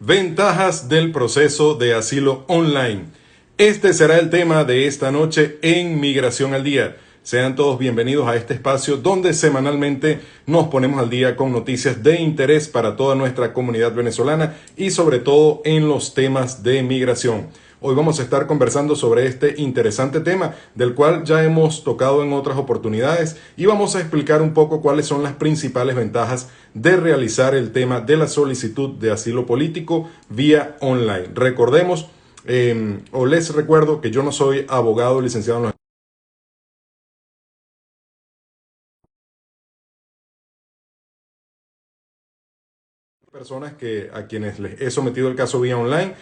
Ventajas del proceso de asilo online. Este será el tema de esta noche en Migración al Día. Sean todos bienvenidos a este espacio donde semanalmente nos ponemos al día con noticias de interés para toda nuestra comunidad venezolana y sobre todo en los temas de migración. Hoy vamos a estar conversando sobre este interesante tema del cual ya hemos tocado en otras oportunidades y vamos a explicar un poco cuáles son las principales ventajas de realizar el tema de la solicitud de asilo político vía online. Recordemos o les recuerdo que yo no soy abogado licenciado en los personas que a quienes les he sometido el caso vía online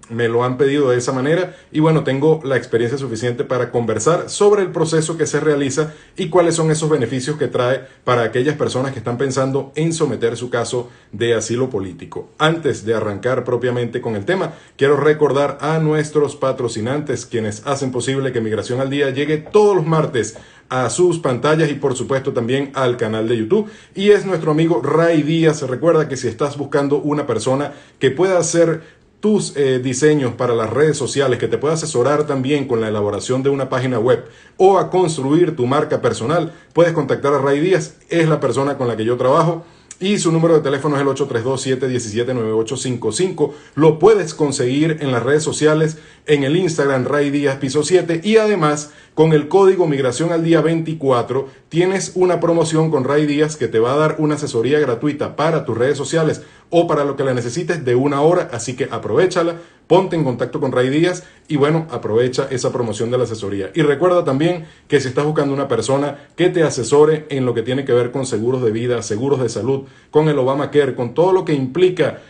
me lo han pedido de esa manera y bueno, tengo la experiencia suficiente para conversar sobre el proceso que se realiza y cuáles son esos beneficios que trae para aquellas personas que están pensando en someter su caso de asilo político. Antes de arrancar propiamente con el tema, quiero recordar a nuestros patrocinantes quienes hacen posible que Migración al Día llegue todos los martes a sus pantallas y por supuesto también al canal de YouTube, y es nuestro amigo Ray Díaz. Recuerda que si estás buscando una persona que pueda hacer tus diseños para las redes sociales, que te pueda asesorar también con la elaboración de una página web o a construir tu marca personal, puedes contactar a Ray Díaz, es la persona con la que yo trabajo. Y su número de teléfono es el 832-717-9855. Lo puedes conseguir en las redes sociales, en el Instagram Ray Díaz Piso 7. Y además, con el código Migración al Día 24, tienes una promoción con Ray Díaz que te va a dar una asesoría gratuita para tus redes sociales o para lo que la necesites de 1 hora. Así que aprovéchala, ponte en contacto con Ray Díaz y bueno, aprovecha esa promoción de la asesoría. Y recuerda también que si estás buscando una persona que te asesore en lo que tiene que ver con seguros de vida, seguros de salud, con el Obamacare, con todo lo que implica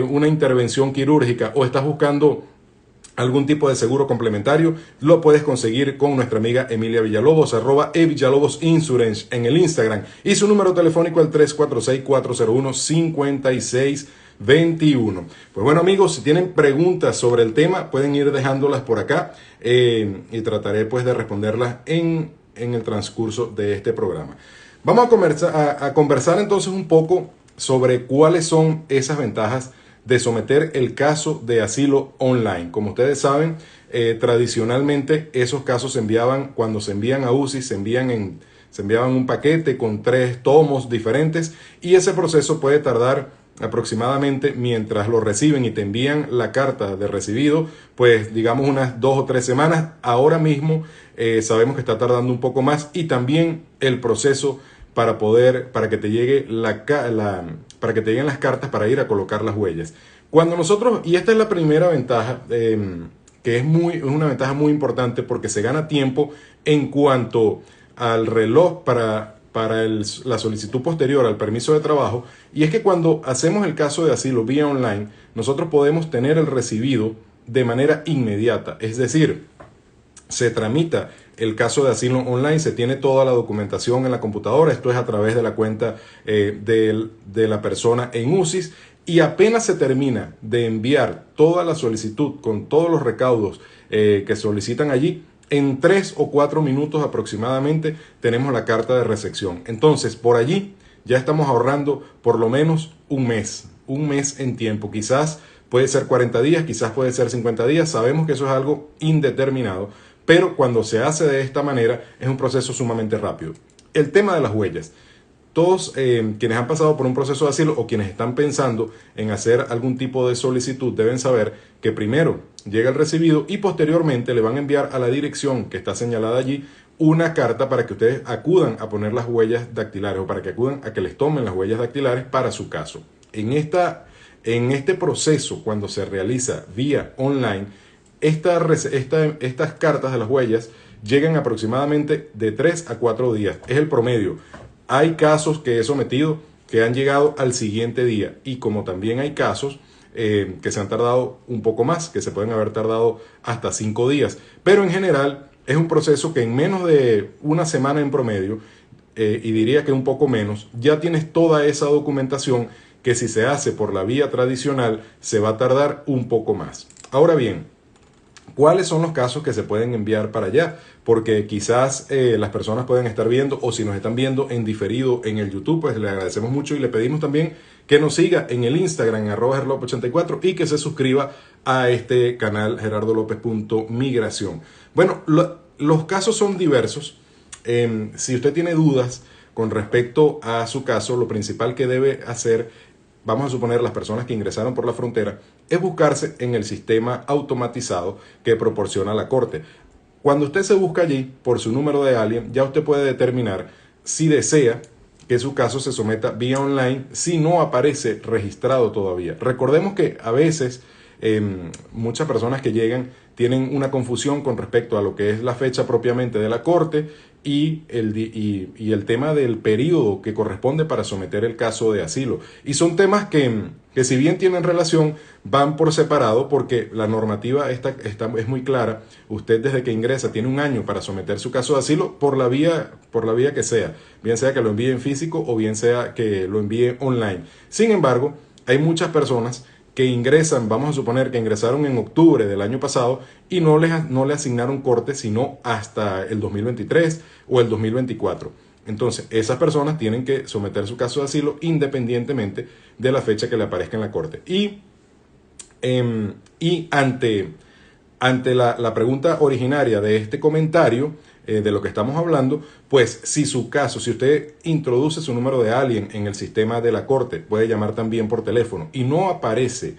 una intervención quirúrgica, o estás buscando algún tipo de seguro complementario, lo puedes conseguir con nuestra amiga Emilia Villalobos, @Villalobos Insurance en el Instagram, y su número telefónico al 346-401-5621. Pues bueno, amigos, si tienen preguntas sobre el tema, pueden ir dejándolas por acá y trataré pues de responderlas en el transcurso de este programa. Vamos a conversar entonces un poco sobre cuáles son esas ventajas de someter el caso de asilo online. Como ustedes saben, tradicionalmente esos casos se enviaban, cuando se envían a UCI, se enviaban un paquete con 3 tomos diferentes, y ese proceso puede tardar aproximadamente, mientras lo reciben y te envían la carta de recibido, pues digamos unas 2 o 3 semanas. Ahora mismo sabemos que está tardando un poco más, y también el proceso para que te llegue para que te lleguen las cartas para ir a colocar las huellas. Cuando nosotros, y esta es la primera ventaja, que es una ventaja muy importante porque se gana tiempo en cuanto al reloj para la solicitud posterior al permiso de trabajo, y es que cuando hacemos el caso de asilo vía online, nosotros podemos tener el recibido de manera inmediata, es decir, se tramita el caso de asilo online, se tiene toda la documentación en la computadora. Esto es a través de la cuenta de la persona en UCIS, y apenas se termina de enviar toda la solicitud con todos los recaudos que solicitan allí, en 3 o 4 minutos aproximadamente tenemos la carta de recepción. Entonces, por allí ya estamos ahorrando por lo menos un mes en tiempo. Quizás puede ser 40 días, quizás puede ser 50 días. Sabemos que eso es algo indeterminado, pero cuando se hace de esta manera es un proceso sumamente rápido. El tema de las huellas. Todos quienes han pasado por un proceso de asilo o quienes están pensando en hacer algún tipo de solicitud deben saber que primero llega el recibido y posteriormente le van a enviar a la dirección que está señalada allí una carta para que ustedes acudan a poner las huellas dactilares, o para que acudan a que les tomen las huellas dactilares para su caso. En este proceso, cuando se realiza vía online, estas cartas de las huellas llegan aproximadamente de 3 a 4 días. Es el promedio. Hay casos que he sometido que han llegado al siguiente día, y como también hay casos que se han tardado un poco más, que se pueden haber tardado hasta 5 días. Pero en general es un proceso que en menos de una semana en promedio, y diría que un poco menos, ya tienes toda esa documentación que si se hace por la vía tradicional se va a tardar un poco más. Ahora bien, ¿Cuáles son los casos que se pueden enviar para allá? Porque quizás las personas pueden estar viendo, o si nos están viendo en diferido en el YouTube, pues le agradecemos mucho y le pedimos también que nos siga en el Instagram, en @gerlopez84, y que se suscriba a este canal gerardolopez.migración. Bueno, los casos son diversos. Si usted tiene dudas con respecto a su caso, lo principal que debe hacer, vamos a suponer las personas que ingresaron por la frontera, es buscarse en el sistema automatizado que proporciona la Corte. Cuando usted se busca allí por su número de alien, ya usted puede determinar si desea que su caso se someta vía online si no aparece registrado todavía. Recordemos que a veces muchas personas que llegan tienen una confusión con respecto a lo que es la fecha propiamente de la Corte y el tema del periodo que corresponde para someter el caso de asilo. Y son temas que si bien tienen relación, van por separado, porque la normativa es muy clara. Usted desde que ingresa tiene un año para someter su caso de asilo por la vía que sea. Bien sea que lo envíe en físico o bien sea que lo envíe online. Sin embargo, hay muchas personas que ingresan, vamos a suponer que ingresaron en octubre del año pasado y no le asignaron corte sino hasta el 2023 o el 2024. Entonces, esas personas tienen que someter su caso de asilo independientemente de la fecha que le aparezca en la corte. Y ante la pregunta originaria de este comentario, de lo que estamos hablando, pues si usted introduce su número de alien en el sistema de la Corte, puede llamar también por teléfono y no aparece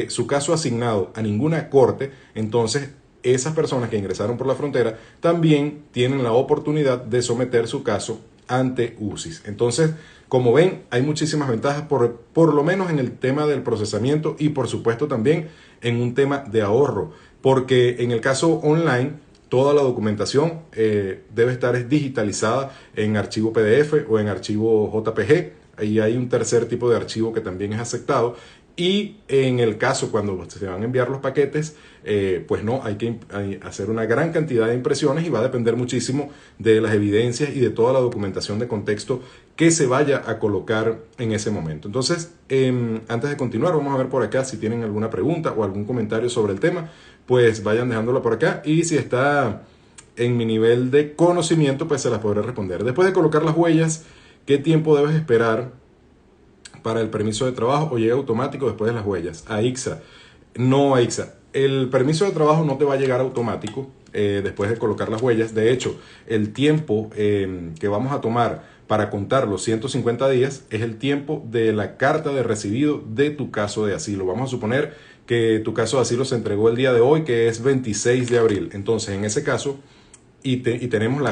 su caso asignado a ninguna corte, entonces esas personas que ingresaron por la frontera también tienen la oportunidad de someter su caso ante UCIS. Entonces, como ven, hay muchísimas ventajas por lo menos en el tema del procesamiento y por supuesto también en un tema de ahorro, porque en el caso online toda la documentación debe estar digitalizada en archivo PDF o en archivo JPG. Ahí hay un tercer tipo de archivo que también es aceptado. Y en el caso cuando se van a enviar los paquetes, pues no, hay que hacer una gran cantidad de impresiones y va a depender muchísimo de las evidencias y de toda la documentación de contexto que se vaya a colocar en ese momento. Entonces, antes de continuar, vamos a ver por acá si tienen alguna pregunta o algún comentario sobre el tema, pues vayan dejándola por acá, y si está en mi nivel de conocimiento, pues se las podré responder. Después de colocar las huellas, ¿qué tiempo debes esperar para el permiso de trabajo o llega automático después de las huellas? A ICSA. No, a ICSA. El permiso de trabajo no te va a llegar automático después de colocar las huellas. De hecho, el tiempo que vamos a tomar para contar los 150 días es el tiempo de la carta de recibido de tu caso de asilo. Vamos a suponer que tu caso de asilo se entregó el día de hoy, que es 26 de abril. Entonces, en ese caso, tenemos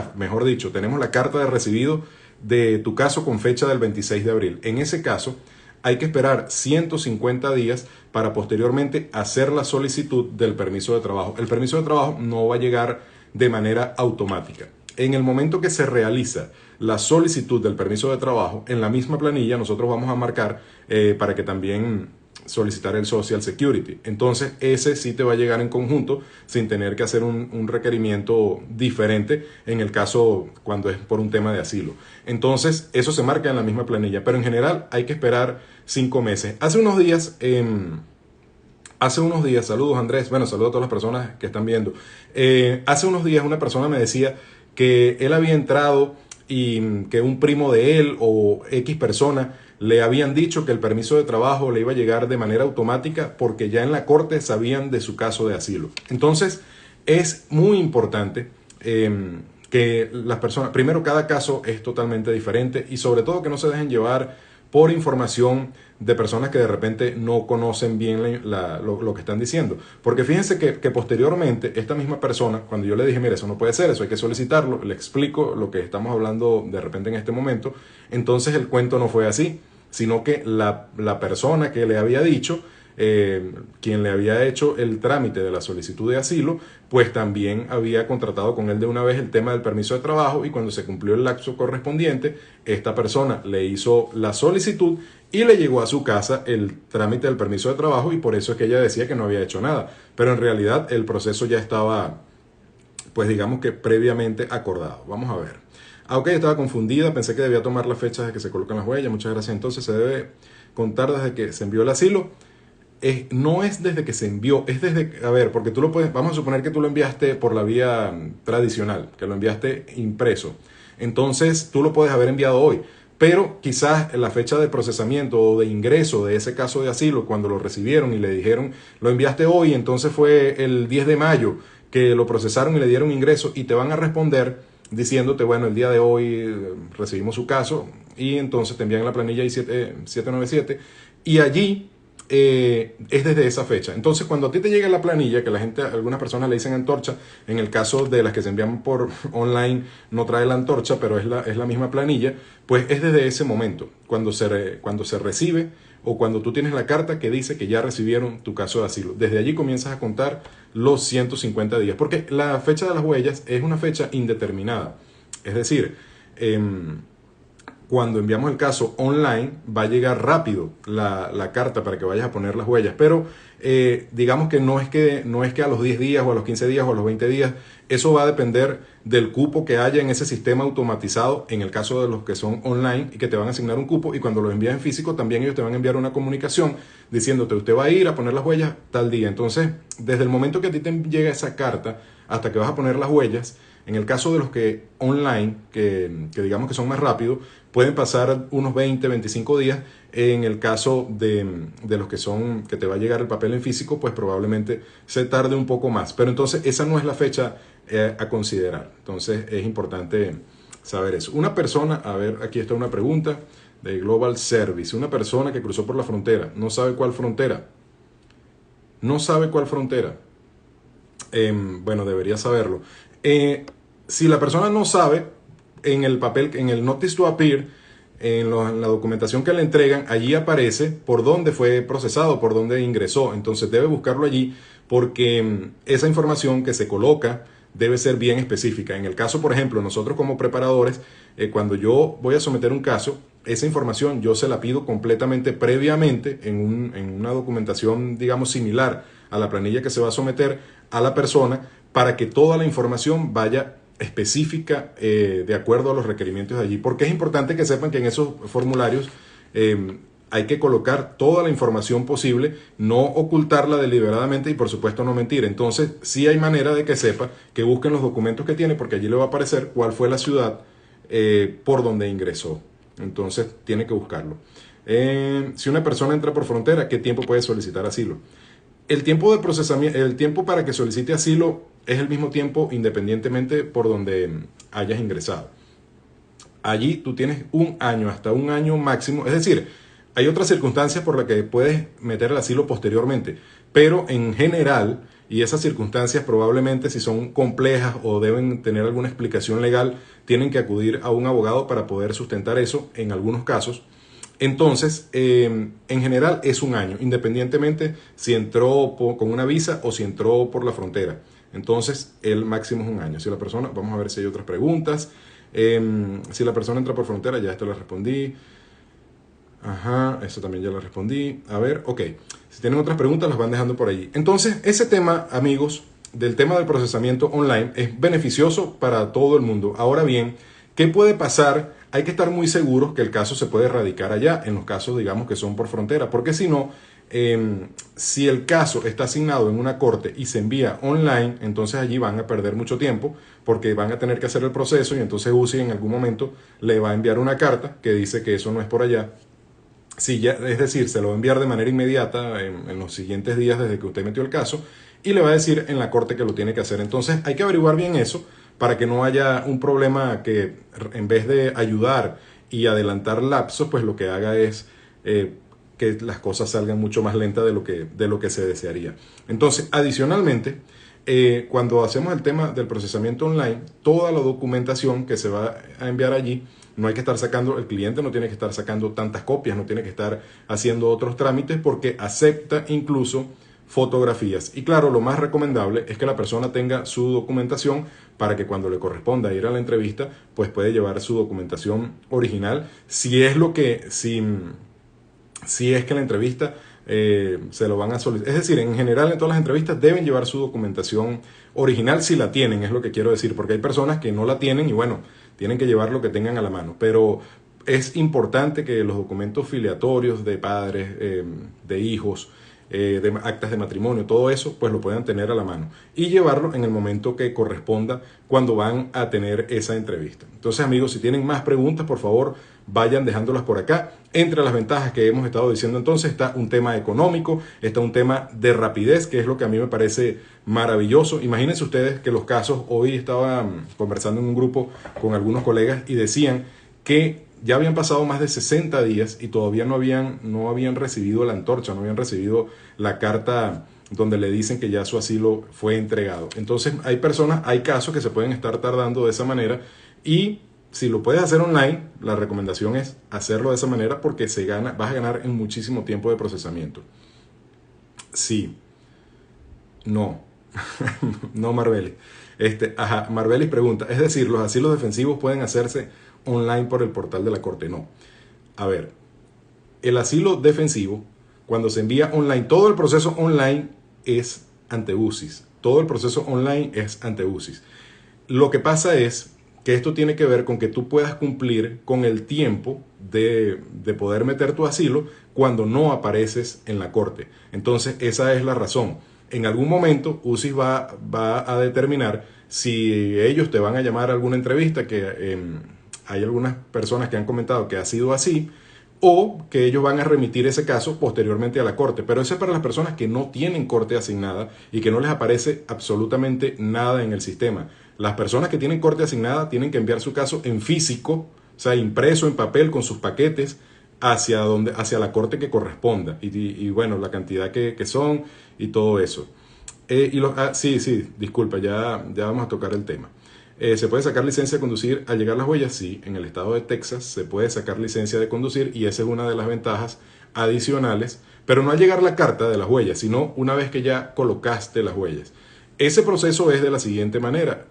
tenemos la carta de recibido de tu caso con fecha del 26 de abril. En ese caso, hay que esperar 150 días para posteriormente hacer la solicitud del permiso de trabajo. El permiso de trabajo no va a llegar de manera automática. En el momento que se realiza la solicitud del permiso de trabajo, en la misma planilla nosotros vamos a marcar para que también solicitar el Social Security. Entonces, ese sí te va a llegar en conjunto sin tener que hacer un requerimiento diferente en el caso cuando es por un tema de asilo. Entonces, eso se marca en la misma planilla, pero en general hay que esperar 5 meses. Hace unos días, saludos Andrés, bueno, saludos a todas las personas que están viendo. Hace unos días una persona me decía que él había entrado y que un primo de él o X persona le habían dicho que el permiso de trabajo le iba a llegar de manera automática porque ya en la corte sabían de su caso de asilo. Entonces, es muy importante que las personas, primero, cada caso es totalmente diferente y sobre todo que no se dejen llevar por información de personas que de repente no conocen bien lo que están diciendo. Porque fíjense que posteriormente esta misma persona, cuando yo le dije, mira, eso no puede ser, eso hay que solicitarlo, le explico lo que estamos hablando de repente en este momento, entonces el cuento no fue así, sino que la persona que le había dicho, quien le había hecho el trámite de la solicitud de asilo, pues también había contratado con él de una vez el tema del permiso de trabajo, y cuando se cumplió el lapso correspondiente, esta persona le hizo la solicitud y le llegó a su casa el trámite del permiso de trabajo, y por eso es que ella decía que no había hecho nada, pero en realidad el proceso ya estaba, pues digamos que previamente acordado. Vamos a ver. Ok, estaba confundida, pensé que debía tomar las fechas de que se colocan las huellas. Muchas gracias. Entonces se debe contar desde que se envió el asilo. no es desde que se envió, es desde, a ver, porque tú lo puedes, vamos a suponer que tú lo enviaste por la vía tradicional, que lo enviaste impreso. Entonces tú lo puedes haber enviado hoy, pero quizás la fecha de procesamiento o de ingreso de ese caso de asilo, cuando lo recibieron y le dijeron, lo enviaste hoy, entonces fue el 10 de mayo que lo procesaron y le dieron ingreso, y te van a responder diciéndote, bueno, el día de hoy recibimos su caso, y entonces te envían la planilla I-797, y allí es desde esa fecha. Entonces, cuando a ti te llega la planilla, que la gente, algunas personas le dicen antorcha, en el caso de las que se envían por online no trae la antorcha, pero es la misma planilla, pues es desde ese momento, cuando se recibe o cuando tú tienes la carta que dice que ya recibieron tu caso de asilo. Desde allí comienzas a contar los 150 días, porque la fecha de las huellas es una fecha indeterminada. Es decir, cuando enviamos el caso online, va a llegar rápido la carta para que vayas a poner las huellas, pero digamos que no es que a los 10 días o a los 15 días o a los 20 días, eso va a depender del cupo que haya en ese sistema automatizado, en el caso de los que son online, y que te van a asignar un cupo, y cuando lo envías en físico también ellos te van a enviar una comunicación diciéndote, usted va a ir a poner las huellas tal día. Entonces, desde el momento que a ti te llega esa carta hasta que vas a poner las huellas, en el caso de los que online, que digamos que son más rápidos, pueden pasar unos 20, 25 días. En el caso de los que te va a llegar el papel en físico, pues probablemente se tarde un poco más. Pero entonces esa no es la fecha a considerar. Entonces es importante saber eso. Una persona, a ver, aquí está una pregunta de Global Service. Una persona que cruzó por la frontera, no sabe cuál frontera. No sabe cuál frontera. Bueno, debería saberlo. Si la persona no sabe, en el papel, en el Notice to Appear, en la documentación que le entregan, allí aparece por dónde fue procesado, por dónde ingresó. Entonces debe buscarlo allí, porque esa información que se coloca debe ser bien específica. En el caso, por ejemplo, nosotros como preparadores, cuando yo voy a someter un caso, esa información yo se la pido completamente previamente en una documentación, digamos, similar a la planilla que se va a someter a la persona, para que toda la información vaya específica de acuerdo a los requerimientos de allí. Porque es importante que sepan que en esos formularios hay que colocar toda la información posible, no ocultarla deliberadamente y por supuesto no mentir. Entonces sí hay manera de que sepa, que busquen los documentos que tiene, porque allí le va a aparecer cuál fue la ciudad por donde ingresó. Entonces tiene que buscarlo. Si una persona entra por frontera, ¿qué tiempo puede solicitar asilo? El tiempo de procesamiento, el tiempo para que solicite asilo es el mismo tiempo independientemente por donde hayas ingresado. Allí tú tienes un año, hasta un año máximo. Es decir, hay otras circunstancias por las que puedes meter el asilo posteriormente, pero en general, y esas circunstancias probablemente si son complejas o deben tener alguna explicación legal, tienen que acudir a un abogado para poder sustentar eso en algunos casos. Entonces, en general es un año, independientemente si entró con una visa o si entró por la frontera. Entonces, el máximo es un año. Si la persona, vamos a ver si hay otras preguntas. Si la persona entra por frontera, ya esto lo respondí. Ajá, eso también ya lo respondí. A ver, ok. Si tienen otras preguntas, las van dejando por ahí. Entonces, ese tema, amigos, del tema del procesamiento online es beneficioso para todo el mundo. Ahora bien, ¿qué puede pasar? Hay que estar muy seguros que el caso se puede erradicar allá, en los casos, digamos, que son por frontera, porque si no, si el caso está asignado en una corte y se envía online, entonces allí van a perder mucho tiempo, porque van a tener que hacer el proceso y entonces UCI en algún momento le va a enviar una carta que dice que eso no es por allá. Si ya, es decir, se lo va a enviar de manera inmediata en los siguientes días desde que usted metió el caso, y le va a decir en la corte que lo tiene que hacer. Entonces hay que averiguar bien eso, para que no haya un problema que en vez de ayudar y adelantar lapsos, pues lo que haga es que las cosas salgan mucho más lentas de lo que se desearía. Entonces, adicionalmente, cuando hacemos el tema del procesamiento online, toda la documentación que se va a enviar allí, no hay que estar sacando, el cliente no tiene que estar sacando tantas copias, no tiene que estar haciendo otros trámites, porque acepta incluso fotografías. Y claro, lo más recomendable es que la persona tenga su documentación para que cuando le corresponda ir a la entrevista, pues puede llevar su documentación original. Si es que la entrevista se lo van a solicitar. Es decir, en general en todas las entrevistas deben llevar su documentación original si la tienen, es lo que quiero decir, porque hay personas que no la tienen y bueno, tienen que llevar lo que tengan a la mano. Pero es importante que los documentos filiatorios de padres, de hijos, de actas de matrimonio, todo eso, pues lo puedan tener a la mano y llevarlo en el momento que corresponda cuando van a tener esa entrevista. Entonces, amigos, si tienen más preguntas, por favor, vayan dejándolas por acá. Entre las ventajas que hemos estado diciendo entonces está un tema económico, está un tema de rapidez, que es lo que a mí me parece maravilloso. Imagínense ustedes que los casos, hoy estaba conversando en un grupo con algunos colegas y decían que ya habían pasado más de 60 días y todavía no habían recibido la antorcha, no habían recibido la carta donde le dicen que ya su asilo fue entregado. Entonces hay casos que se pueden estar tardando de esa manera y si lo puedes hacer online, la recomendación es hacerlo de esa manera porque vas a ganar en muchísimo tiempo de procesamiento. Sí, no, no Marbelis. Marbelis pregunta, es decir, los asilos defensivos pueden hacerse online por el portal de la Corte. No. A ver, el asilo defensivo, cuando se envía online, todo el proceso online es ante UCIS. Todo el proceso online es ante UCIS. Lo que pasa es que esto tiene que ver con que tú puedas cumplir con el tiempo de poder meter tu asilo cuando no apareces en la Corte. Entonces, esa es la razón. En algún momento, UCIS va a determinar si ellos te van a llamar a alguna entrevista, que hay algunas personas que han comentado que ha sido así, o que ellos van a remitir ese caso posteriormente a la Corte. Pero eso es para las personas que no tienen Corte asignada y que no les aparece absolutamente nada en el sistema. Las personas que tienen Corte asignada tienen que enviar su caso en físico, o sea, impreso en papel con sus paquetes, hacia la Corte que corresponda. Y bueno, la cantidad que son y todo eso. Sí, disculpa, ya vamos a tocar el tema. ¿Se puede sacar licencia de conducir al llegar las huellas? Sí, en el estado de Texas se puede sacar licencia de conducir y esa es una de las ventajas adicionales, pero no al llegar la carta de las huellas, sino una vez que ya colocaste las huellas. Ese proceso es de la siguiente manera.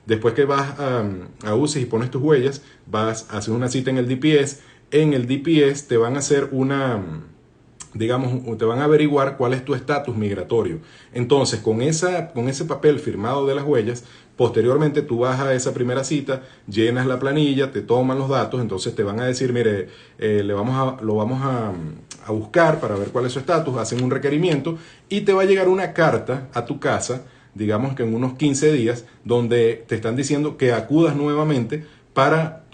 Después que vas a UCIS y pones tus huellas, haces una cita en el DPS. En el DPS te van a hacer te van a averiguar cuál es tu estatus migratorio. Entonces, con ese papel firmado de las huellas, posteriormente tú vas a esa primera cita, llenas la planilla, te toman los datos, entonces te van a decir, mire, lo vamos a buscar para ver cuál es su estatus, hacen un requerimiento y te va a llegar una carta a tu casa, digamos que en unos 15 días, donde te están diciendo que acudas nuevamente para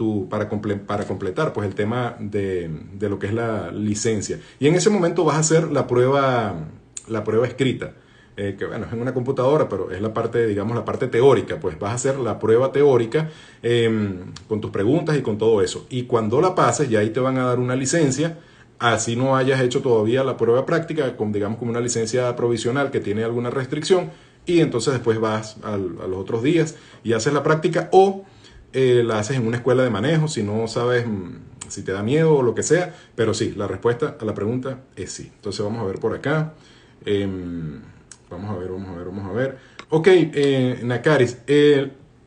completar pues el tema de lo que es la licencia. Y en ese momento vas a hacer la prueba escrita, que bueno, es en una computadora, pero es la parte, digamos, la parte teórica, pues vas a hacer la prueba teórica con tus preguntas y con todo eso. Y cuando la pases, ya ahí te van a dar una licencia, así no hayas hecho todavía la prueba práctica, digamos como una licencia provisional que tiene alguna restricción, y entonces después vas a los otros días y haces la práctica o la haces en una escuela de manejo, si no sabes si te da miedo o lo que sea, pero sí, la respuesta a la pregunta es sí. Entonces vamos a ver por acá. Vamos a ver. Ok, Nakaris,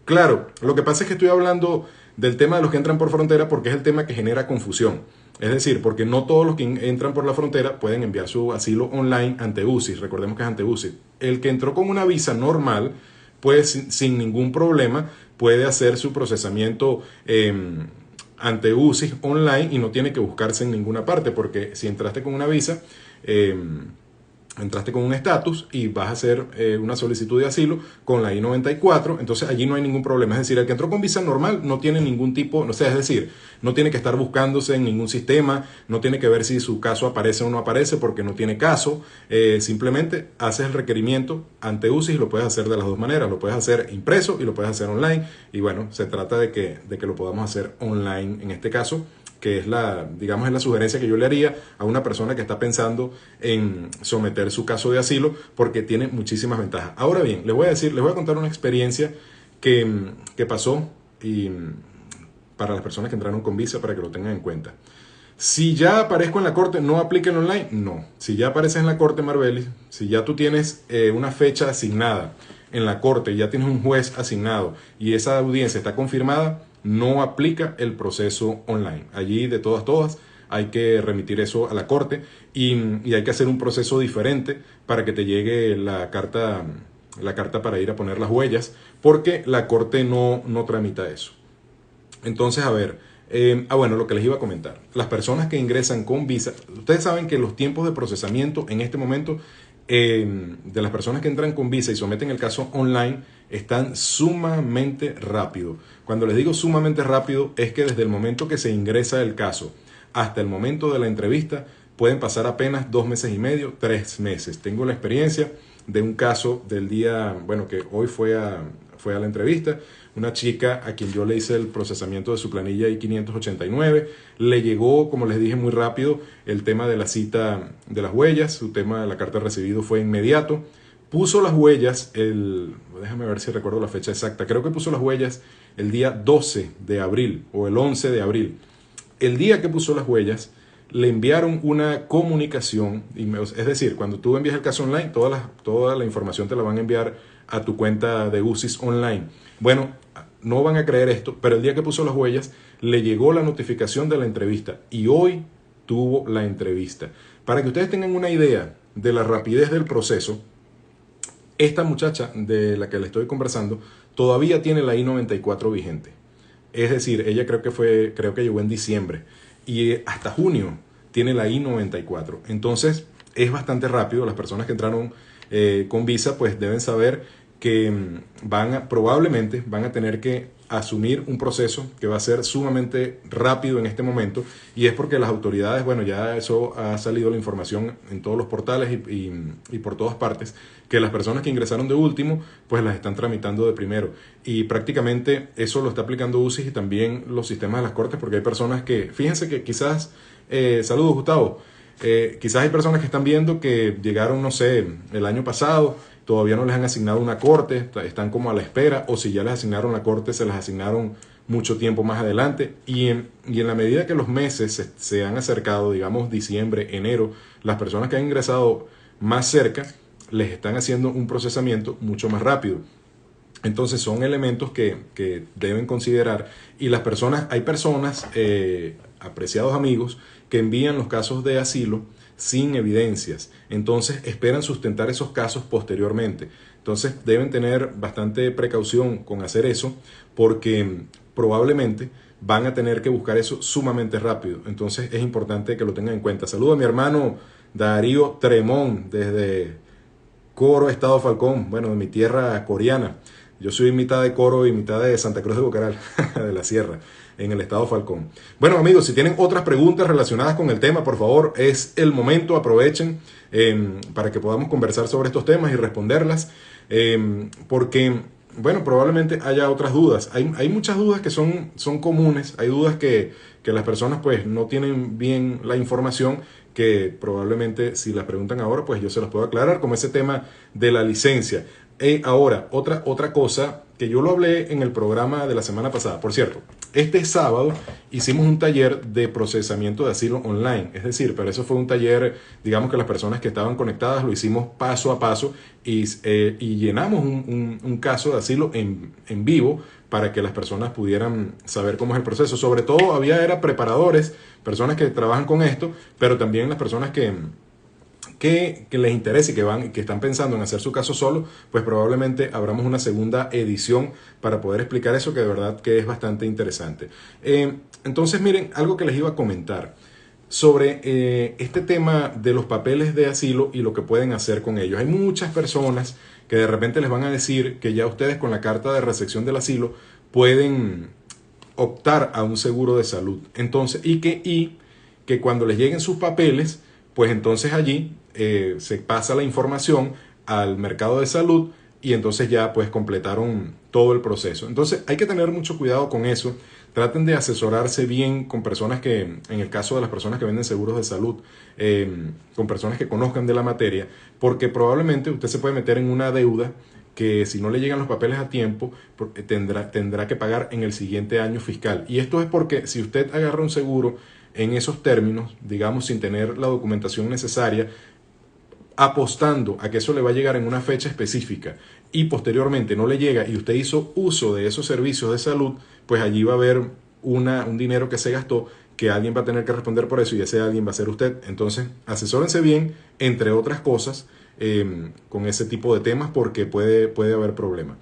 claro, lo que pasa es que estoy hablando del tema de los que entran por frontera porque es el tema que genera confusión. Es decir, porque no todos los que entran por la frontera pueden enviar su asilo online ante UCIS. Recordemos que es ante UCIS. El que entró con una visa normal, pues sin ningún problema, puede hacer su procesamiento ante UCIS online y no tiene que buscarse en ninguna parte, porque si entraste con una visa, entraste con un estatus y vas a hacer una solicitud de asilo con la I-94, entonces allí no hay ningún problema. Es decir, el que entró con visa normal no tiene ningún tipo, es decir, no tiene que estar buscándose en ningún sistema, no tiene que ver si su caso aparece o no aparece porque no tiene caso, simplemente haces el requerimiento ante UCIS y lo puedes hacer de las dos maneras, lo puedes hacer impreso y lo puedes hacer online y bueno, se trata de que lo podamos hacer online en este caso, que es la sugerencia que yo le haría a una persona que está pensando en someter su caso de asilo, porque tiene muchísimas ventajas. Ahora bien, les voy a contar una experiencia que pasó y para las personas que entraron con visa, para que lo tengan en cuenta. Si ya aparezco en la corte, ¿no aplica el online? No. Si ya apareces en la corte, Marbelis, si ya tú tienes una fecha asignada en la corte, ya tienes un juez asignado y esa audiencia está confirmada, no aplica el proceso online. Allí, de todas, hay que remitir eso a la corte y hay que hacer un proceso diferente para que te llegue la carta para ir a poner las huellas, porque la corte no tramita eso. Entonces, a ver, Bueno, lo que les iba a comentar. Las personas que ingresan con visa, ustedes saben que los tiempos de procesamiento en este momento de las personas que entran con visa y someten el caso online están sumamente rápido. Cuando les digo sumamente rápido es que desde el momento que se ingresa el caso hasta el momento de la entrevista pueden pasar apenas 2 meses y medio, 3 meses. Tengo la experiencia de un caso del día, bueno, que hoy fue a la entrevista, una chica a quien yo le hice el procesamiento de su planilla I-589, le llegó, como les dije, muy rápido el tema de la cita de las huellas, su tema de la carta de recibido fue inmediato, puso las huellas, déjame ver si recuerdo la fecha exacta, creo que puso las huellas el día 12 de abril o el 11 de abril. El día que puso las huellas, le enviaron una comunicación, es decir, cuando tú envías el caso online, toda la información te la van a enviar a tu cuenta de UCIS online. Bueno, no van a creer esto, pero el día que puso las huellas, le llegó la notificación de la entrevista y hoy tuvo la entrevista. Para que ustedes tengan una idea de la rapidez del proceso, esta muchacha de la que le estoy conversando todavía tiene la I-94 vigente. Es decir, ella creo que llegó en diciembre y hasta junio tiene la I-94. Entonces es bastante rápido. Las personas que entraron con visa pues deben saber que probablemente van a tener que asumir un proceso que va a ser sumamente rápido en este momento, y es porque las autoridades, bueno, ya eso ha salido la información en todos los portales y por todas partes, que las personas que ingresaron de último pues las están tramitando de primero, y prácticamente eso lo está aplicando UCIS y también los sistemas de las cortes, porque hay personas que, fíjense que quizás, saludos Gustavo, quizás hay personas que están viendo que llegaron, no sé, el año pasado, todavía no les han asignado una corte, están como a la espera, o si ya les asignaron la corte, se las asignaron mucho tiempo más adelante, y en la medida que los meses se han acercado, digamos diciembre, enero, las personas que han ingresado más cerca, les están haciendo un procesamiento mucho más rápido. Entonces son elementos que deben considerar, y hay personas, apreciados amigos, que envían los casos de asilo sin evidencias, entonces esperan sustentar esos casos posteriormente. Entonces deben tener bastante precaución con hacer eso, porque probablemente van a tener que buscar eso sumamente rápido. Entonces es importante que lo tengan en cuenta. Saludo a mi hermano Darío Tremón desde Coro, Estado Falcón, bueno, de mi tierra coreana. Yo soy mitad de Coro y mitad de Santa Cruz de Bocaral, de la Sierra, en el estado Falcón. Bueno, amigos, si tienen otras preguntas relacionadas con el tema, por favor, es el momento, aprovechen para que podamos conversar sobre estos temas y responderlas, porque, bueno, probablemente haya otras dudas. Hay muchas dudas que son comunes, hay dudas que las personas pues no tienen bien la información, que probablemente si las preguntan ahora, pues yo se las puedo aclarar, como ese tema de la licencia. Ahora, otra cosa que yo lo hablé en el programa de la semana pasada. Por cierto, este sábado hicimos un taller de procesamiento de asilo online. Es decir, pero eso fue un taller, digamos que las personas que estaban conectadas lo hicimos paso a paso y llenamos un caso de asilo en vivo para que las personas pudieran saber cómo es el proceso. Sobre todo era preparadores, personas que trabajan con esto, pero también las personas que les interese y que están pensando en hacer su caso solo, pues probablemente abramos una segunda edición para poder explicar eso, que de verdad que es bastante interesante. Entonces, miren, algo que les iba a comentar sobre este tema de los papeles de asilo y lo que pueden hacer con ellos. Hay muchas personas que de repente les van a decir que ya ustedes con la carta de recepción del asilo pueden optar a un seguro de salud. Entonces, y que cuando les lleguen sus papeles, pues entonces allí se pasa la información al mercado de salud y entonces ya pues completaron todo el proceso. Entonces hay que tener mucho cuidado con eso. Traten de asesorarse bien con personas que, en el caso de las personas que venden seguros de salud, con personas que conozcan de la materia, porque probablemente usted se puede meter en una deuda que si no le llegan los papeles a tiempo, tendrá que pagar en el siguiente año fiscal. Y esto es porque si usted agarra un seguro en esos términos, digamos sin tener la documentación necesaria, apostando a que eso le va a llegar en una fecha específica y posteriormente no le llega y usted hizo uso de esos servicios de salud, pues allí va a haber un dinero que se gastó, que alguien va a tener que responder por eso y ese alguien va a ser usted. Entonces asesórense bien, entre otras cosas, con ese tipo de temas, porque puede haber problemas.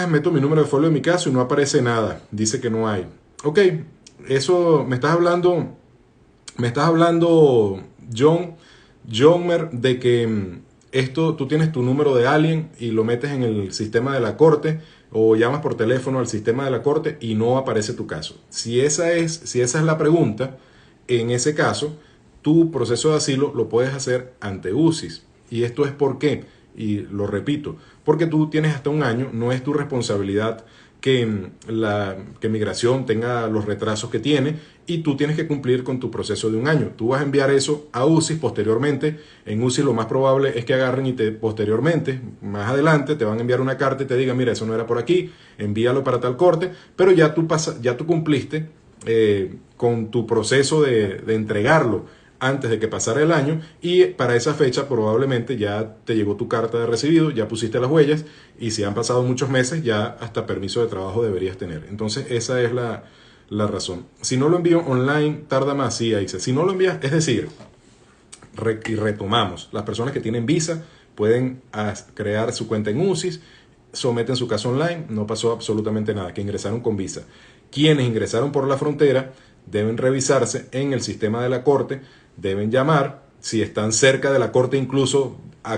Meto mi número de folio en mi caso y no aparece nada, dice que no hay. Ok, eso me estás hablando, Johnmer, de que esto, tú tienes tu número de alguien y lo metes en el sistema de la corte o llamas por teléfono al sistema de la corte y no aparece tu caso. Si esa es la pregunta, en ese caso, tu proceso de asilo lo puedes hacer ante UCIS. Y esto es por qué, y lo repito, porque tú tienes hasta un año, no es tu responsabilidad que migración tenga los retrasos que tiene y tú tienes que cumplir con tu proceso de un año. Tú vas a enviar eso a UCIS posteriormente. En UCIS lo más probable es que agarren y posteriormente, más adelante, te van a enviar una carta y te digan, mira, eso no era por aquí, envíalo para tal corte, pero ya tú cumpliste con tu proceso de entregarlo antes de que pasara el año y para esa fecha probablemente ya te llegó tu carta de recibido, ya pusiste las huellas y si han pasado muchos meses ya hasta permiso de trabajo deberías tener. Entonces esa es la razón. Si no lo envío online tarda más, sí, ahí dice. Si no lo envías, es decir, y retomamos, las personas que tienen visa pueden crear su cuenta en UCIS, someten su caso online, no pasó absolutamente nada, que ingresaron con visa. Quienes ingresaron por la frontera deben revisarse en el sistema de la corte, deben llamar, si están cerca de la corte incluso,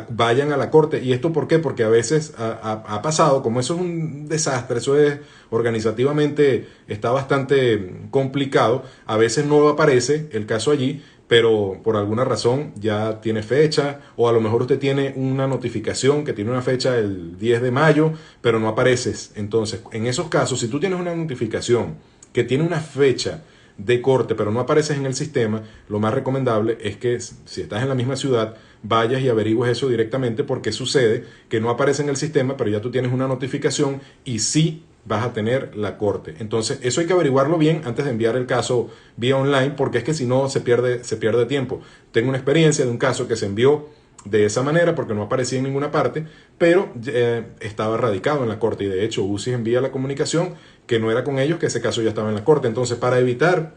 vayan a la corte. ¿Y esto por qué? Porque a veces ha pasado, como eso es un desastre, eso es organizativamente, está bastante complicado, a veces no aparece el caso allí, pero por alguna razón ya tiene fecha, o a lo mejor usted tiene una notificación que tiene una fecha el 10 de mayo, pero no apareces. Entonces, en esos casos, si tú tienes una notificación que tiene una fecha de corte, pero no apareces en el sistema, lo más recomendable es que si estás en la misma ciudad, vayas y averigües eso directamente, porque sucede que no aparece en el sistema, pero ya tú tienes una notificación y sí vas a tener la corte. Entonces, eso hay que averiguarlo bien antes de enviar el caso vía online, porque es que si no se pierde tiempo. Tengo una experiencia de un caso que se envió de esa manera porque no aparecía en ninguna parte, pero estaba radicado en la corte y de hecho UCIS envía la comunicación que no era con ellos, que ese caso ya estaba en la corte. Entonces, para evitar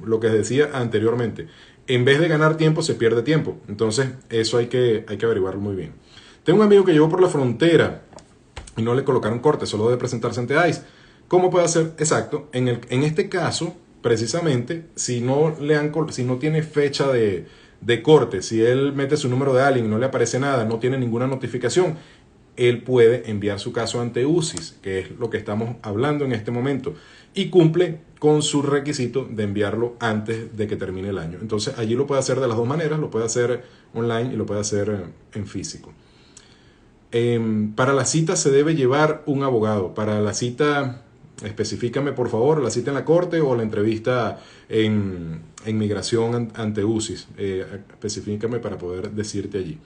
lo que decía anteriormente, en vez de ganar tiempo, se pierde tiempo. Entonces, eso hay que averiguarlo muy bien. Tengo un amigo que llegó por la frontera y no le colocaron corte, solo debe presentarse ante ICE. ¿Cómo puede hacer? Exacto. En este caso, precisamente, si no tiene fecha de corte, si él mete su número de alguien y no le aparece nada, no tiene ninguna notificación, él puede enviar su caso ante UCIS, que es lo que estamos hablando en este momento, y cumple con su requisito de enviarlo antes de que termine el año. Entonces allí lo puede hacer de las dos maneras, lo puede hacer online y lo puede hacer en físico. Para la cita se debe llevar un abogado. Para la cita, especifícame por favor, la cita en la corte o la entrevista en migración ante UCIS. Especifícame para poder decirte allí.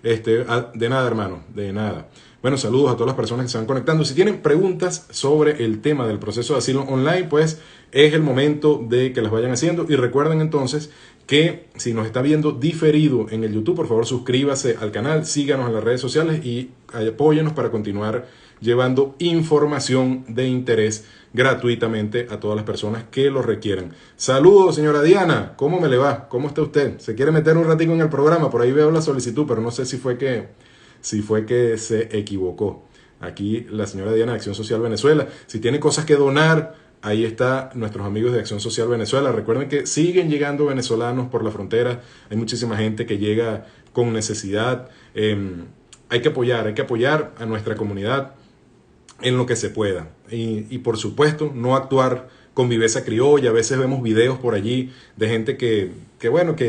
De nada, hermano, de nada. Bueno, saludos a todas las personas que se van conectando. Si tienen preguntas sobre el tema del proceso de asilo online, pues es el momento de que las vayan haciendo. Y recuerden entonces que si nos está viendo diferido en el YouTube, por favor suscríbase al canal, síganos en las redes sociales y apóyenos para continuar llevando información de interés gratuitamente a todas las personas que lo requieran. Saludos, señora Diana, ¿cómo me le va? ¿Cómo está usted? ¿Se quiere meter un ratico en el programa? Por ahí veo la solicitud, pero no sé si fue que se equivocó. Aquí la señora Diana de Acción Social Venezuela. Si tiene cosas que donar, ahí está nuestros amigos de Acción Social Venezuela. Recuerden que siguen llegando venezolanos por la frontera. Hay muchísima gente que llega con necesidad. Hay que apoyar a nuestra comunidad en lo que se pueda. Y por supuesto, no actuar con viveza criolla. A veces vemos videos por allí de gente que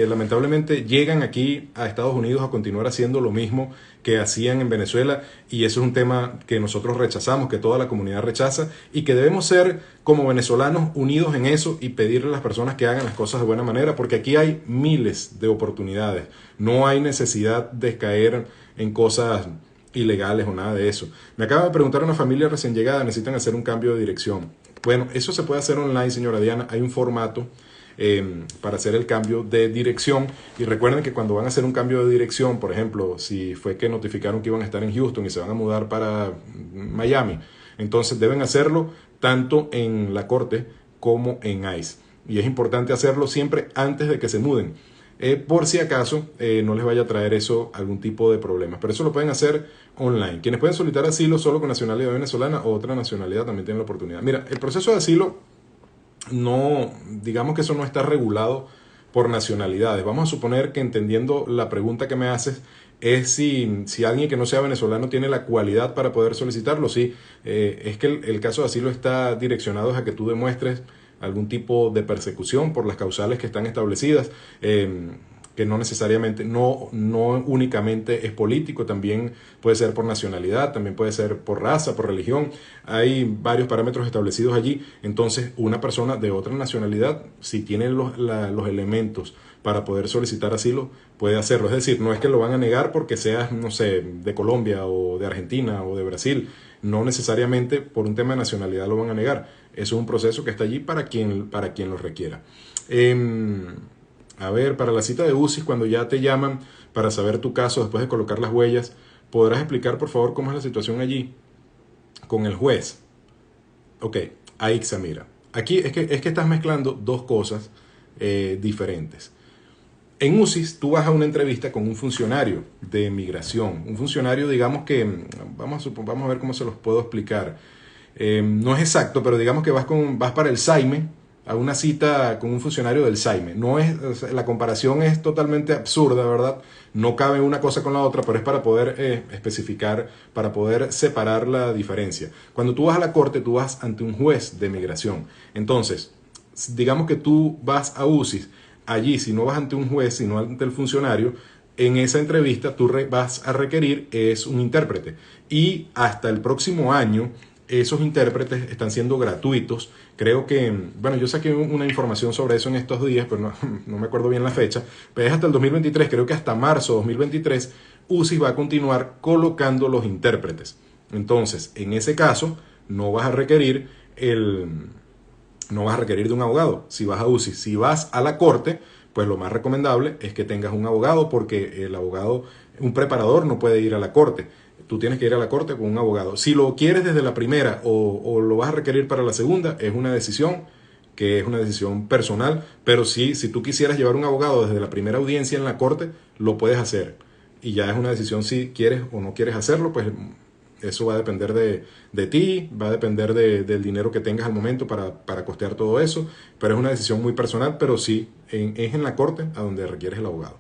lamentablemente llegan aquí a Estados Unidos a continuar haciendo lo mismo que hacían en Venezuela, y eso es un tema que nosotros rechazamos, que toda la comunidad rechaza, y que debemos ser como venezolanos unidos en eso y pedirle a las personas que hagan las cosas de buena manera, porque aquí hay miles de oportunidades. No hay necesidad de caer en cosas ilegales o nada de eso. Me acaba de preguntar una familia recién llegada, necesitan hacer un cambio de dirección. Bueno, eso se puede hacer online, señora Diana. Hay un formato para hacer el cambio de dirección, y recuerden que cuando van a hacer un cambio de dirección, por ejemplo, si fue que notificaron que iban a estar en Houston y se van a mudar para Miami, entonces deben hacerlo tanto en la corte como en ICE, y es importante hacerlo siempre antes de que se muden, por si acaso no les vaya a traer eso algún tipo de problemas. Pero eso lo pueden hacer online. Quienes pueden solicitar asilo solo con nacionalidad venezolana o otra nacionalidad también tienen la oportunidad. Mira, el proceso de asilo no, digamos que eso no está regulado por nacionalidades. Vamos a suponer que, entendiendo la pregunta que me haces, es si alguien que no sea venezolano tiene la cualidad para poder solicitarlo. Sí, es que el caso de asilo está direccionado a que tú demuestres algún tipo de persecución por las causales que están establecidas, que no necesariamente, no únicamente es político, también puede ser por nacionalidad, también puede ser por raza, por religión. Hay varios parámetros establecidos allí. Entonces, una persona de otra nacionalidad, si tiene los elementos para poder solicitar asilo, puede hacerlo. Es decir, no es que lo van a negar porque seas, no sé, de Colombia o de Argentina o de Brasil. No necesariamente por un tema de nacionalidad lo van a negar. Eso es un proceso que está allí para quien lo requiera. A ver, para la cita de UCI, cuando ya te llaman para saber tu caso después de colocar las huellas, ¿podrás explicar por favor cómo es la situación allí con el juez? Ok, Aixa, mira. Aquí es que estás mezclando dos cosas diferentes. En UCIS tú vas a una entrevista con un funcionario de migración, un funcionario, digamos que, vamos a ver cómo se los puedo explicar. No es exacto, pero digamos que vas para el SAIME, a una cita con un funcionario del SAIME. No es, o sea, la comparación es totalmente absurda, ¿verdad? No cabe una cosa con la otra, pero es para poder especificar, para poder separar la diferencia. Cuando tú vas a la corte, tú vas ante un juez de migración. Entonces, digamos que tú vas a UCIS, allí si no vas ante un juez, sino ante el funcionario, en esa entrevista tú vas a requerir es un intérprete. Y hasta el próximo año esos intérpretes están siendo gratuitos. Creo que, bueno, yo saqué una información sobre eso en estos días, pero no me acuerdo bien la fecha, pero es hasta el 2023, creo que hasta marzo de 2023, UCIS va a continuar colocando los intérpretes. Entonces, en ese caso, no vas a requerir de un abogado si vas a UCIS. Si vas a la corte, pues lo más recomendable es que tengas un abogado, porque el abogado, un preparador no puede ir a la corte. Tú tienes que ir a la corte con un abogado. Si lo quieres desde la primera o lo vas a requerir para la segunda, es una decisión que es una decisión personal, pero sí, si tú quisieras llevar un abogado desde la primera audiencia en la corte, lo puedes hacer. Y ya es una decisión si quieres o no quieres hacerlo, pues eso va a depender de ti, va a depender del dinero que tengas al momento para costear todo eso, pero es una decisión muy personal, pero sí, es en la corte a donde requieres el abogado.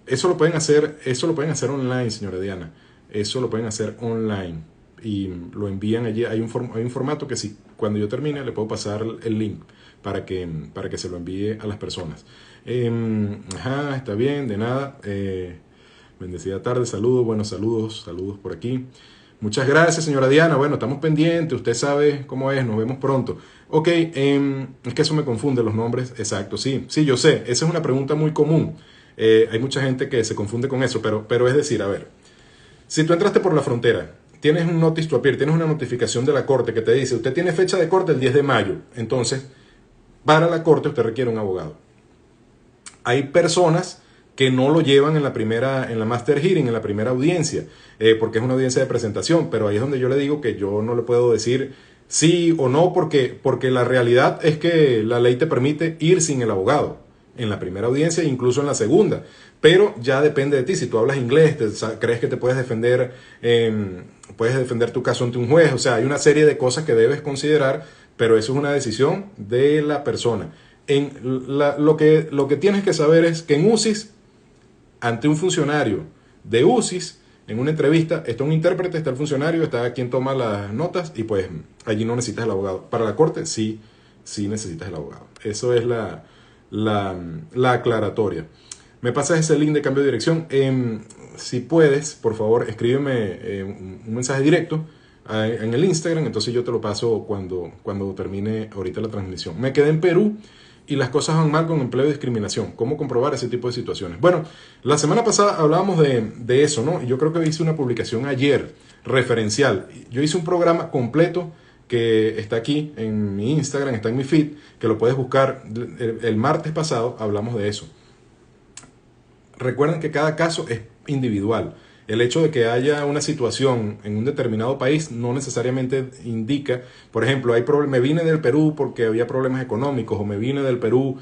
Eso lo pueden hacer online, señora Diana. Eso lo pueden hacer online y lo envían allí. Hay un formato que sí, cuando yo termine le puedo pasar el link para que se lo envíe a las personas. Ajá, está bien, de nada. Bendecida tarde, saludos, buenos saludos por aquí. Muchas gracias, señora Diana. Bueno, estamos pendientes, usted sabe cómo es, nos vemos pronto. Ok, es que eso me confunde los nombres. Exacto, sí, yo sé, esa es una pregunta muy común. Hay mucha gente que se confunde con eso, pero es decir, a ver, si tú entraste por la frontera, tienes un notice to appear, tienes una notificación de la corte que te dice, usted tiene fecha de corte el 10 de mayo, entonces, para la corte usted requiere un abogado. Hay personas que no lo llevan en la master hearing, en la primera audiencia, porque es una audiencia de presentación, pero ahí es donde yo le digo que yo no le puedo decir sí o no, porque la realidad es que la ley te permite ir sin el abogado en la primera audiencia e incluso en la segunda, pero ya depende de ti. Si tú hablas inglés, crees que te puedes defender tu caso ante un juez, o sea, hay una serie de cosas que debes considerar, pero eso es una decisión de la persona. Lo que tienes que saber es que en UCIS, ante un funcionario de UCIS, en una entrevista, está un intérprete, está el funcionario, está quien toma las notas y pues allí no necesitas el abogado. Para la corte sí necesitas el abogado. Eso es la aclaratoria. Me pasas ese link de cambio de dirección. Si puedes, por favor, escríbeme un mensaje directo en el Instagram, entonces yo te lo paso cuando termine ahorita la transmisión. Me quedé en Perú y las cosas van mal con empleo y discriminación. ¿Cómo comprobar ese tipo de situaciones? Bueno, la semana pasada hablábamos de eso, ¿no? Yo creo que hice una publicación ayer referencial. Yo hice un programa completo que está aquí en mi Instagram, está en mi feed, que lo puedes buscar. El martes pasado hablamos de eso. Recuerden que cada caso es individual. El hecho de que haya una situación en un determinado país no necesariamente indica, por ejemplo, me vine del Perú porque había problemas económicos, o me vine del Perú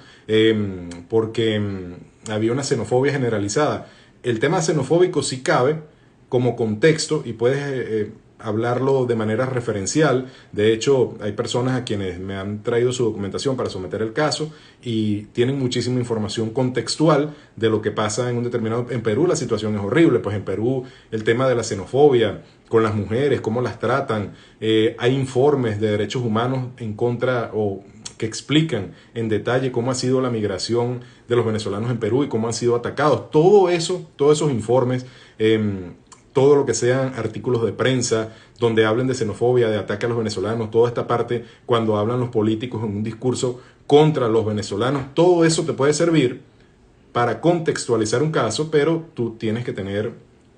porque había una xenofobia generalizada. El tema xenofóbico sí cabe como contexto y puedes hablarlo de manera referencial. De hecho, hay personas a quienes me han traído su documentación para someter el caso y tienen muchísima información contextual de lo que pasa en un determinado... En Perú la situación es horrible, pues en Perú el tema de la xenofobia con las mujeres, cómo las tratan, hay informes de derechos humanos en contra o que explican en detalle cómo ha sido la migración de los venezolanos en Perú y cómo han sido atacados. Todo eso, todos esos informes, todo lo que sean artículos de prensa donde hablen de xenofobia, de ataque a los venezolanos, toda esta parte cuando hablan los políticos en un discurso contra los venezolanos, todo eso te puede servir para contextualizar un caso, pero tú tienes que tener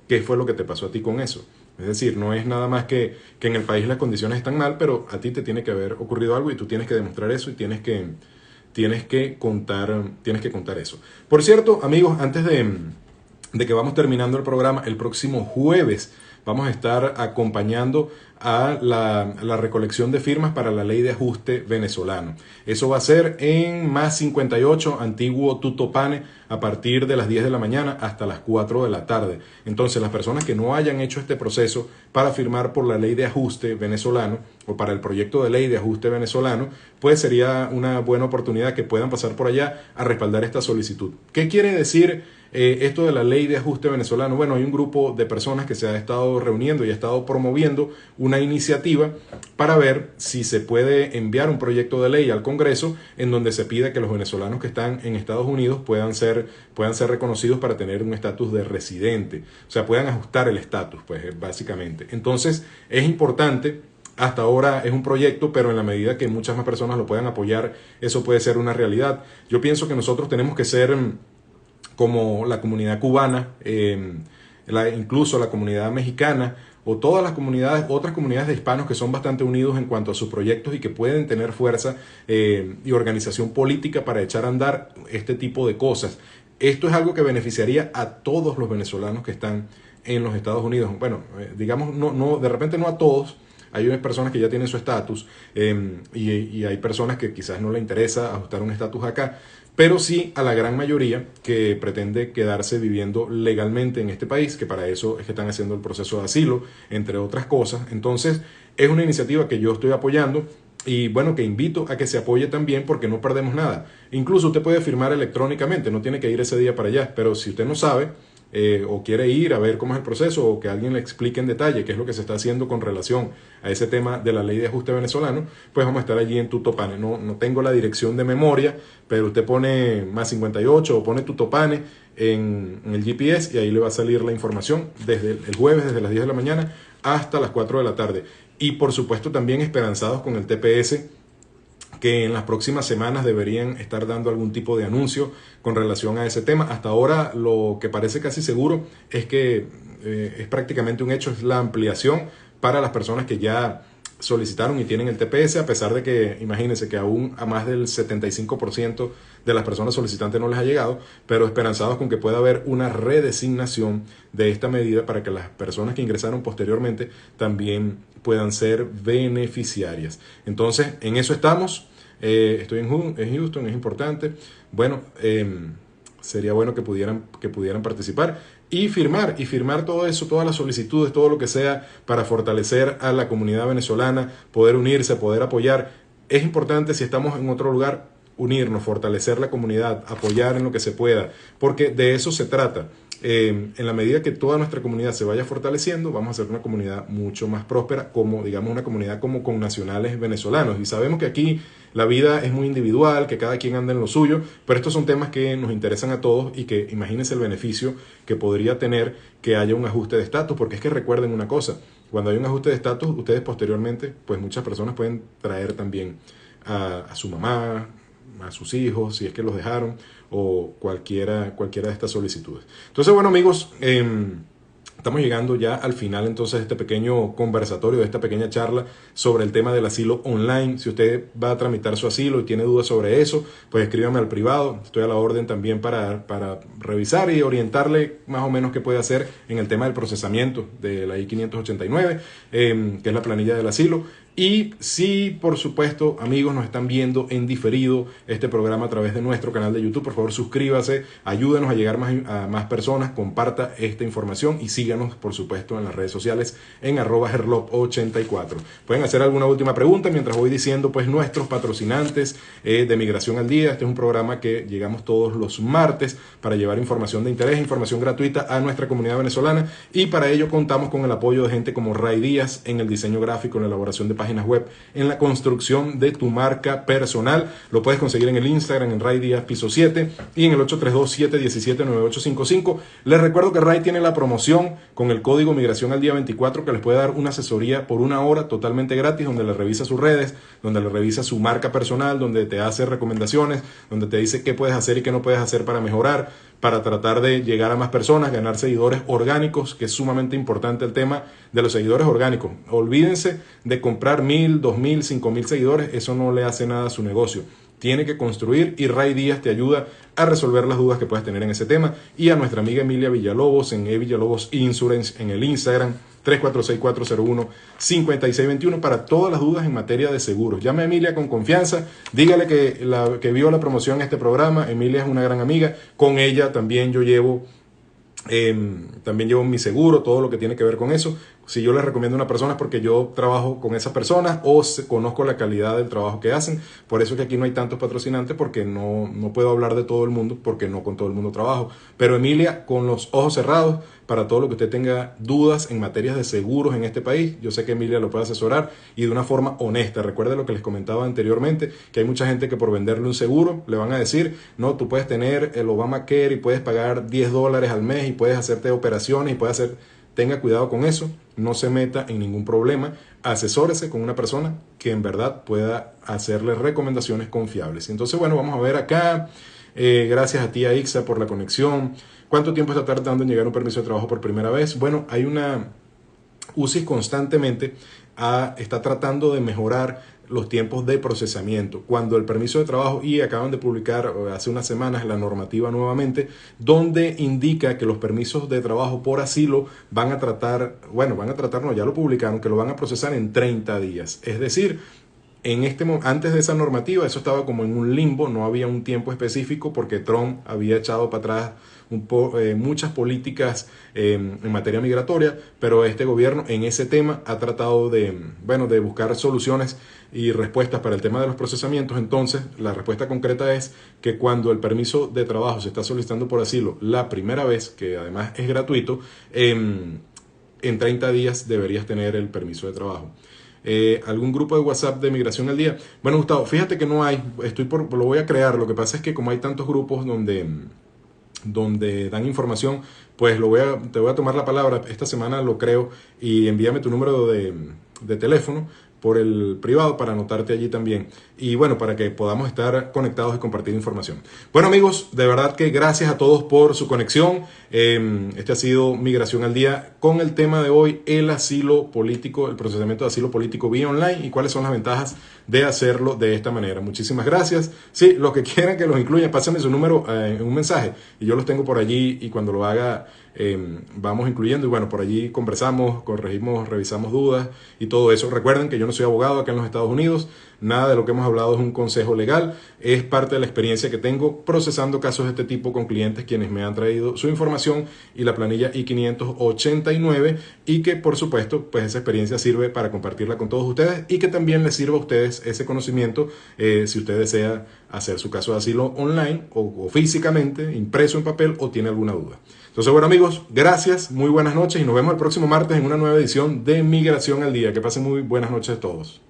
qué fue lo que te pasó a ti con eso. Es decir, no es nada más que en el país las condiciones están mal, pero a ti te tiene que haber ocurrido algo y tú tienes que demostrar eso y tienes que contar eso. Por cierto, amigos, antes de que vamos terminando el programa, el próximo jueves vamos a estar acompañando a la recolección de firmas para la ley de ajuste venezolano. Eso va a ser en más 58, antiguo Tutopane, a partir de las 10 de la mañana hasta las 4 de la tarde. Entonces, las personas que no hayan hecho este proceso para firmar por la ley de ajuste venezolano o para el proyecto de ley de ajuste venezolano, pues sería una buena oportunidad que puedan pasar por allá a respaldar esta solicitud. ¿Qué quiere decir esto de la ley de ajuste venezolano? Bueno, hay un grupo de personas que se ha estado reuniendo y ha estado promoviendo una iniciativa para ver si se puede enviar un proyecto de ley al Congreso en donde se pide que los venezolanos que están en Estados Unidos puedan ser reconocidos para tener un estatus de residente, o sea, puedan ajustar el estatus, pues básicamente. Entonces, es importante. Hasta ahora es un proyecto, pero en la medida que muchas más personas lo puedan apoyar, eso puede ser una realidad. Yo pienso que nosotros tenemos que ser como la comunidad cubana, incluso la comunidad mexicana o todas las comunidades, otras comunidades de hispanos que son bastante unidos en cuanto a sus proyectos y que pueden tener fuerza y organización política para echar a andar este tipo de cosas. Esto es algo que beneficiaría a todos los venezolanos que están en los Estados Unidos. Bueno, digamos, de repente no a todos. Hay unas personas que ya tienen su estatus y hay personas que quizás no les interesa ajustar un estatus acá, pero sí a la gran mayoría que pretende quedarse viviendo legalmente en este país, que para eso es que están haciendo el proceso de asilo, entre otras cosas. Entonces, es una iniciativa que yo estoy apoyando y bueno, que invito a que se apoye también porque no perdemos nada. Incluso usted puede firmar electrónicamente, no tiene que ir ese día para allá, pero si usted no sabe o quiere ir a ver cómo es el proceso o que alguien le explique en detalle qué es lo que se está haciendo con relación a ese tema de la ley de ajuste venezolano, pues vamos a estar allí en Tutopane. No tengo la dirección de memoria, pero usted pone más 58 o pone Tutopane en el GPS y ahí le va a salir la información desde el jueves, desde las 10 de la mañana hasta las 4 de la tarde. Y por supuesto también esperanzados con el TPS, que en las próximas semanas deberían estar dando algún tipo de anuncio con relación a ese tema. Hasta ahora lo que parece casi seguro es que es prácticamente un hecho, es la ampliación para las personas que ya solicitaron y tienen el TPS, a pesar de que, imagínense que aún a más del 75% de las personas solicitantes no les ha llegado, pero esperanzados con que pueda haber una redesignación de esta medida para que las personas que ingresaron posteriormente también puedan ser beneficiarias. Entonces, en eso estamos. Estoy en Houston, es importante. Bueno, sería bueno que pudieran participar y firmar todo eso, todas las solicitudes, todo lo que sea para fortalecer a la comunidad venezolana, poder unirse, poder apoyar. Es importante, si estamos en otro lugar, unirnos, fortalecer la comunidad, apoyar en lo que se pueda, porque de eso se trata. En la medida que toda nuestra comunidad se vaya fortaleciendo, vamos a ser una comunidad mucho más próspera, como digamos una comunidad como con nacionales venezolanos. Y sabemos que aquí la vida es muy individual, que cada quien anda en lo suyo, pero estos son temas que nos interesan a todos y que imagínense el beneficio que podría tener que haya un ajuste de estatus, porque es que recuerden una cosa, cuando hay un ajuste de estatus, ustedes posteriormente, pues muchas personas pueden traer también a su mamá, a sus hijos, si es que los dejaron, o cualquiera de estas solicitudes. Entonces, bueno, amigos, estamos llegando ya al final entonces de este pequeño conversatorio, de esta pequeña charla sobre el tema del asilo online. Si usted va a tramitar su asilo y tiene dudas sobre eso, pues escríbame al privado. Estoy a la orden también para revisar y orientarle más o menos qué puede hacer en el tema del procesamiento de la I-589, que es la planilla del asilo. Y si, por supuesto, amigos, nos están viendo en diferido este programa a través de nuestro canal de YouTube, por favor suscríbase, ayúdenos a llegar a más personas, comparta esta información y síganos, por supuesto, en las redes sociales en @herlop84. Pueden hacer alguna última pregunta mientras voy diciendo pues nuestros patrocinantes de Migración al Día. Este es un programa que llegamos todos los martes para llevar información de interés, información gratuita a nuestra comunidad venezolana, y para ello contamos con el apoyo de gente como Ray Díaz en el diseño gráfico, en la elaboración de páginas web, en la construcción de tu marca personal. Lo puedes conseguir en el Instagram en Ray Díaz Piso 7 y en el 832-717-9855. Les recuerdo que Ray tiene la promoción con el código Migración al Día 24 que les puede dar una asesoría por 1 hora totalmente gratis, donde le revisa sus redes, donde le revisa su marca personal, donde te hace recomendaciones, donde te dice qué puedes hacer y qué no puedes hacer para mejorar, para tratar de llegar a más personas, ganar seguidores orgánicos, que es sumamente importante el tema de los seguidores orgánicos. Olvídense de comprar 1000, 2000, 5000 seguidores, eso no le hace nada a su negocio. Tiene que construir, y Ray Díaz te ayuda a resolver las dudas que puedas tener en ese tema. Y a nuestra amiga Emilia Villalobos en Villalobos Insurance en el Instagram 346-401-5621 para todas las dudas en materia de seguros. Llame a Emilia con confianza, dígale que vio la promoción en este programa. Emilia es una gran amiga, con ella también yo llevo mi seguro, todo lo que tiene que ver con eso. Si yo les recomiendo a una persona es porque yo trabajo con esas personas o conozco la calidad del trabajo que hacen. Por eso es que aquí no hay tantos patrocinantes, porque no puedo hablar de todo el mundo, porque no con todo el mundo trabajo. Pero Emilia, con los ojos cerrados, para todo lo que usted tenga dudas en materias de seguros en este país, yo sé que Emilia lo puede asesorar y de una forma honesta. Recuerde lo que les comentaba anteriormente, que hay mucha gente que por venderle un seguro le van a decir, no, tú puedes tener el Obamacare y puedes pagar $10 al mes y puedes hacerte operaciones y puedes hacer... Tenga cuidado con eso, no se meta en ningún problema, asesórese con una persona que en verdad pueda hacerle recomendaciones confiables. Entonces, bueno, vamos a ver acá. Gracias a ti, a Ixa, por la conexión. ¿Cuánto tiempo está tardando en llegar un permiso de trabajo por primera vez? Bueno, hay una... UCIS constantemente está tratando de mejorar los tiempos de procesamiento. Cuando el permiso de trabajo, y acaban de publicar hace unas semanas la normativa nuevamente, donde indica que los permisos de trabajo por asilo van a tratar, no, ya lo publicaron, que lo van a procesar en 30 días. Es decir, antes de esa normativa, eso estaba como en un limbo, no había un tiempo específico porque Trump había echado para atrás muchas políticas en materia migratoria, pero este gobierno en ese tema ha tratado de buscar soluciones y respuestas para el tema de los procesamientos. Entonces, la respuesta concreta es que cuando el permiso de trabajo se está solicitando por asilo la primera vez, que además es gratuito, en 30 días deberías tener el permiso de trabajo. ¿Algún grupo de WhatsApp de Migración al Día? Bueno, Gustavo, fíjate que no hay, lo voy a crear. Lo que pasa es que como hay tantos grupos donde dan información, pues te voy a tomar la palabra. Esta semana lo creo y envíame tu número de teléfono por el privado para anotarte allí también. Y bueno, para que podamos estar conectados y compartir información. Bueno, amigos, de verdad que gracias a todos por su conexión. Este ha sido Migración al Día con el tema de hoy, el asilo político, el procesamiento de asilo político vía online y cuáles son las ventajas de hacerlo de esta manera. Muchísimas gracias. Sí, los que quieran que los incluyan, pásenme su número en un mensaje y yo los tengo por allí, y cuando lo haga vamos incluyendo, y bueno, por allí conversamos, corregimos, revisamos dudas y todo eso. Recuerden que yo no soy abogado acá en los Estados Unidos, nada de lo que hemos hablado es un consejo legal, es parte de la experiencia que tengo procesando casos de este tipo con clientes quienes me han traído su información y la planilla I-589, y que por supuesto pues esa experiencia sirve para compartirla con todos ustedes y que también les sirva a ustedes ese conocimiento si usted desea hacer su caso de asilo online o físicamente, impreso en papel, o tiene alguna duda. Entonces, bueno, amigos, gracias, muy buenas noches y nos vemos el próximo martes en una nueva edición de Migración al Día. Que pasen muy buenas noches a todos.